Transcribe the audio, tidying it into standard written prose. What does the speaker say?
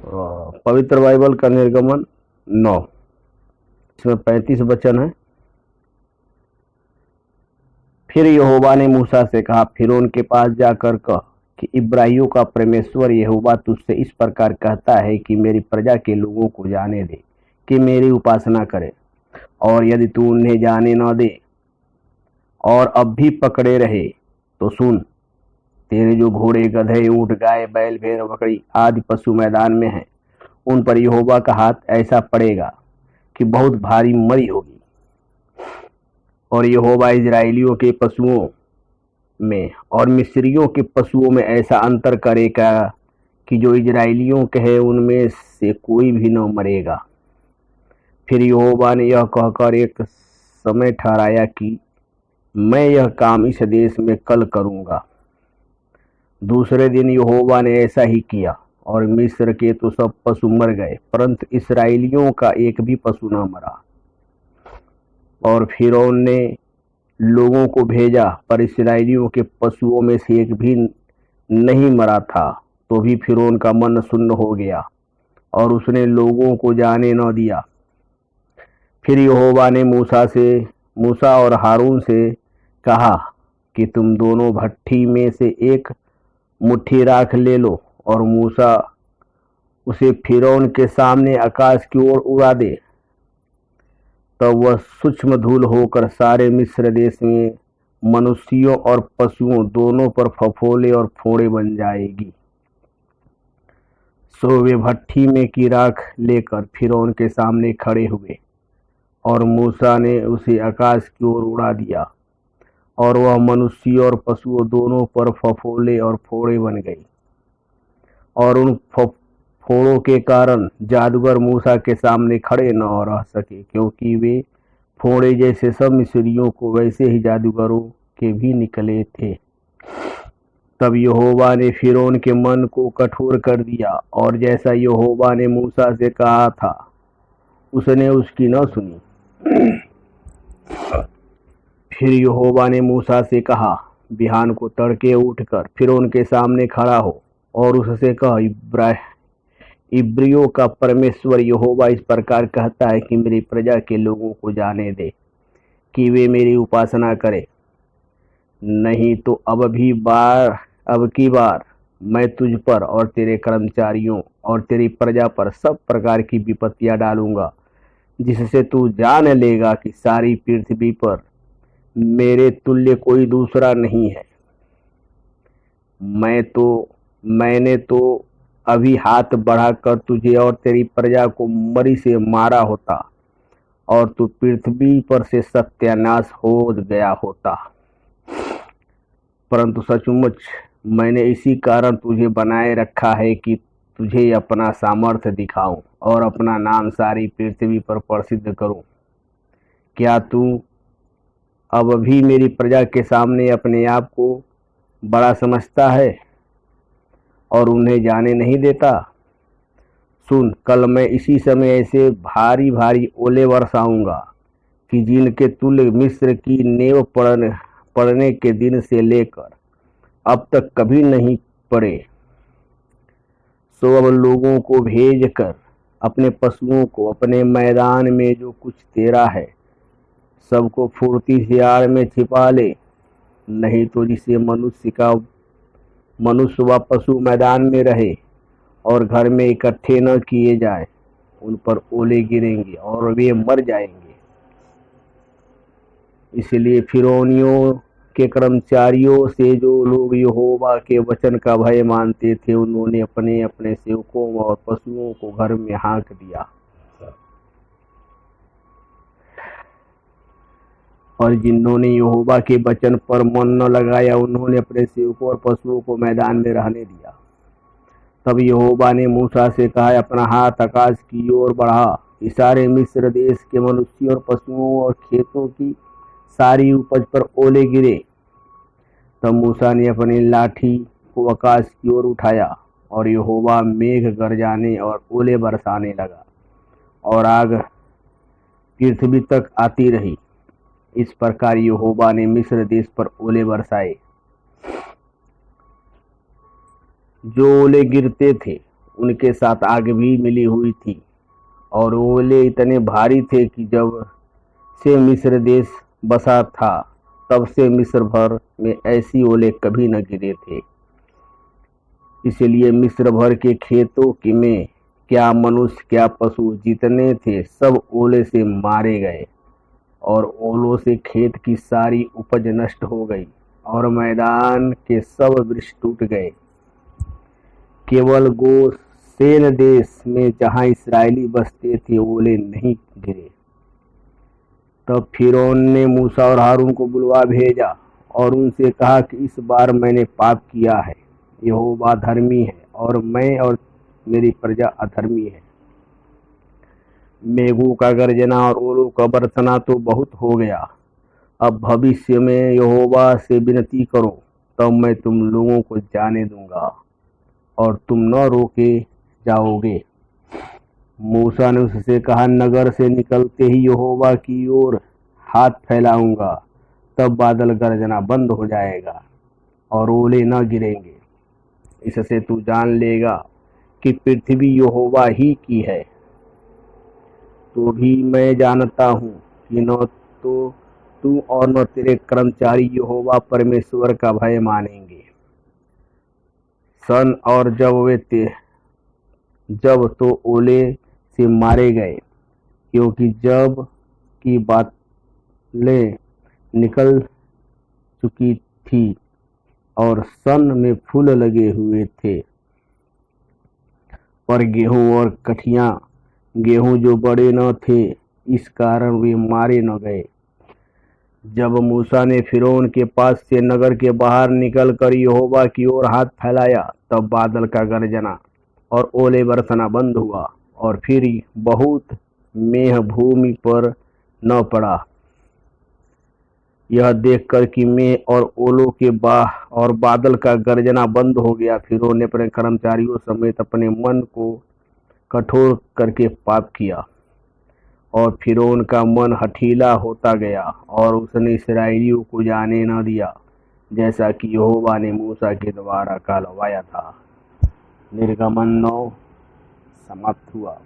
पवित्र बाइबल का निर्गमन 9, इसमें 35 वचन है। फिर यहोवा ने मूसा से कहा, फिरौन के पास जाकर कह कि इब्राहियों का परमेश्वर यहोवा तुझसे इस प्रकार कहता है कि मेरी प्रजा के लोगों को जाने दे कि मेरी उपासना करे, और यदि तू उन्हें जाने न दे और अब भी पकड़े रहे तो सुन, तेरे जो घोड़े, गधे, ऊंट, गाय, बैल, भेड़, बकरी आदि पशु मैदान में हैं, उन पर यहोवा का हाथ ऐसा पड़ेगा कि बहुत भारी मरी होगी। और यहोवा इजराइलियों के पशुओं में और मिस्रियों के पशुओं में ऐसा अंतर करेगा कि जो इजराइलियों के हैं उनमें से कोई भी न मरेगा। फिर यहोवा ने यह कहकर एक समय ठहराया कि मैं यह काम इस देश में कल करूंगा। दूसरे दिन यहोवा ने ऐसा ही किया, और मिस्र के तो सब पशु मर गए, परंतु इस्राएलियों का एक भी पशु न मरा। और फिरौन ने लोगों को भेजा, पर इस्राएलियों के पशुओं में से एक भी नहीं मरा था। तो भी फिरौन का मन सुन्न हो गया और उसने लोगों को जाने न दिया। फिर यहोवा ने मूसा और हारून से कहा कि तुम दोनों भट्ठी में से एक मुट्ठी राख ले लो, और मूसा उसे फिरौन के सामने आकाश की ओर उड़ा दे। तब वह सूक्ष्म धूल होकर सारे मिस्र देश में मनुष्यों और पशुओं दोनों पर फफोले और फोड़े बन जाएगी। सो वे भट्ठी में की राख लेकर फिरौन के सामने खड़े हुए, और मूसा ने उसे आकाश की ओर उड़ा दिया, और वह मनुष्यों और पशुओं दोनों पर फफोले और फोड़े बन गई। और उन फोड़ों के कारण जादूगर मूसा के सामने खड़े न रह सके, क्योंकि वे फोड़े जैसे सब मिस्रियों को वैसे ही जादूगरों के भी निकले थे। तब यहोवा ने फिरौन के मन को कठोर कर दिया, और जैसा यहोवा ने मूसा से कहा था उसने उसकी न सुनी। फिर यहोवा ने मूसा से कहा, बिहान को तड़के उठकर फिरौन के सामने खड़ा हो, और उससे कह, इब्रियों का परमेश्वर यहोवा इस प्रकार कहता है कि मेरी प्रजा के लोगों को जाने दे कि वे मेरी उपासना करें, नहीं तो अब की बार मैं तुझ पर और तेरे कर्मचारियों और तेरी प्रजा पर सब प्रकार की विपत्तियां डालूंगा, जिससे तू जान लेगा कि सारी पृथ्वी पर मेरे तुल्य कोई दूसरा नहीं है। मैंने तो अभी हाथ बढ़ाकर तुझे और तेरी प्रजा को मरी से मारा होता, और तू पृथ्वी पर से सत्यानाश हो गया होता। परंतु सचमुच मैंने इसी कारण तुझे बनाए रखा है कि तुझे अपना सामर्थ्य दिखाऊं और अपना नाम सारी पृथ्वी पर प्रसिद्ध करूं। क्या तू अब भी मेरी प्रजा के सामने अपने आप को बड़ा समझता है और उन्हें जाने नहीं देता? सुन, कल मैं इसी समय ऐसे भारी भारी ओले बरसाऊंगा कि जिनके तुल्य मिस्र की नेव पड़ने के दिन से लेकर अब तक कभी नहीं पड़े। सो अब लोगों को भेज कर अपने पशुओं को अपने मैदान में जो कुछ तेरा है सबको फुर्ती से आड़ में छिपा ले, नहीं तो जिसे मनुष्य व पशु मैदान में रहे और घर में इकट्ठे न किए जाए, उन पर ओले गिरेंगे और वे मर जाएंगे। इसलिए फिरौनियों के कर्मचारियों से जो लोग यहोवा के वचन का भय मानते थे, उन्होंने अपने अपने सेवकों और पशुओं को घर में हाँक दिया, और जिन्होंने यहोवा के वचन पर मन न लगाया, उन्होंने अपने सेवकों और पशुओं को मैदान में रहने दिया। तब यहोवा ने मूसा से कहा, अपना हाथ आकाश की ओर बढ़ा कि सारे मिस्र देश के मनुष्यों और पशुओं और खेतों की सारी उपज पर ओले गिरे। तब मूसा ने अपनी लाठी को आकाश की ओर उठाया, और यहोवा मेघ गरजाने और ओले बरसाने लगा, और आग पृथ्वी तक आती रही। इस प्रकार यहोवा ने मिस्र देश पर ओले बरसाए। जो ओले गिरते थे उनके साथ आग भी मिली हुई थी, और ओले इतने भारी थे कि जब से मिस्र देश बसा था तब से मिस्र भर में ऐसी ओले कभी न गिरे थे। इसलिए मिस्र भर के खेतों के में क्या मनुष्य क्या पशु जितने थे सब ओले से मारे गए, और ओलों से खेत की सारी उपज नष्ट हो गई और मैदान के सब वृक्ष टूट गए। केवल गोशेन देश में जहाँ इस्राएली बसते थे ओले नहीं गिरे। तब फिरौन ने मूसा और हारून को बुलवा भेजा और उनसे कहा कि इस बार मैंने पाप किया है, यहोवा धर्मी है और मैं और मेरी प्रजा अधर्मी है। मेघों का गर्जना और ओलों का बरसना तो बहुत हो गया। अब भविष्य में यहोवा से विनती करो, तब मैं तुम लोगों को जाने दूंगा और तुम न रोके जाओगे। मूसा ने उससे कहा, नगर से निकलते ही यहोवा की ओर हाथ फैलाऊंगा, तब बादल गरजना बंद हो जाएगा और ओले न गिरेंगे। इससे तू जान लेगा कि पृथ्वी यहोवा ही की है। तो भी मैं जानता हूँ कि न तो तू और न तेरे कर्मचारी यहोवा परमेश्वर का भय मानेंगे। सन और जब तो ओले से मारे गए, क्योंकि जब की बातें निकल चुकी थी और सन में फूल लगे हुए थे। पर गेहूं और कठिया गेहूं जो बड़े न थे, इस कारण वे मारे न गए। जब मूसा ने फिरौन के पास से नगर के बाहर निकलकर यहोवा की ओर हाथ फैलाया, तब बादल का गरजना और ओले बरसना बंद हुआ, और फिर बहुत मेह भूमि पर न पड़ा। यह देखकर कि मेह और ओलों के और बादल का गरजना बंद हो गया, फिरौन ने अपने कर्मचारियों समेत अपने मन को कठोर करके पाप किया, और फिरौन का मन हठीला होता गया और उसने इस्राएलियों को जाने न दिया, जैसा कि यहोवा ने मूसा के द्वारा कहलवाया था। निर्गमन 9 समाप्त हुआ।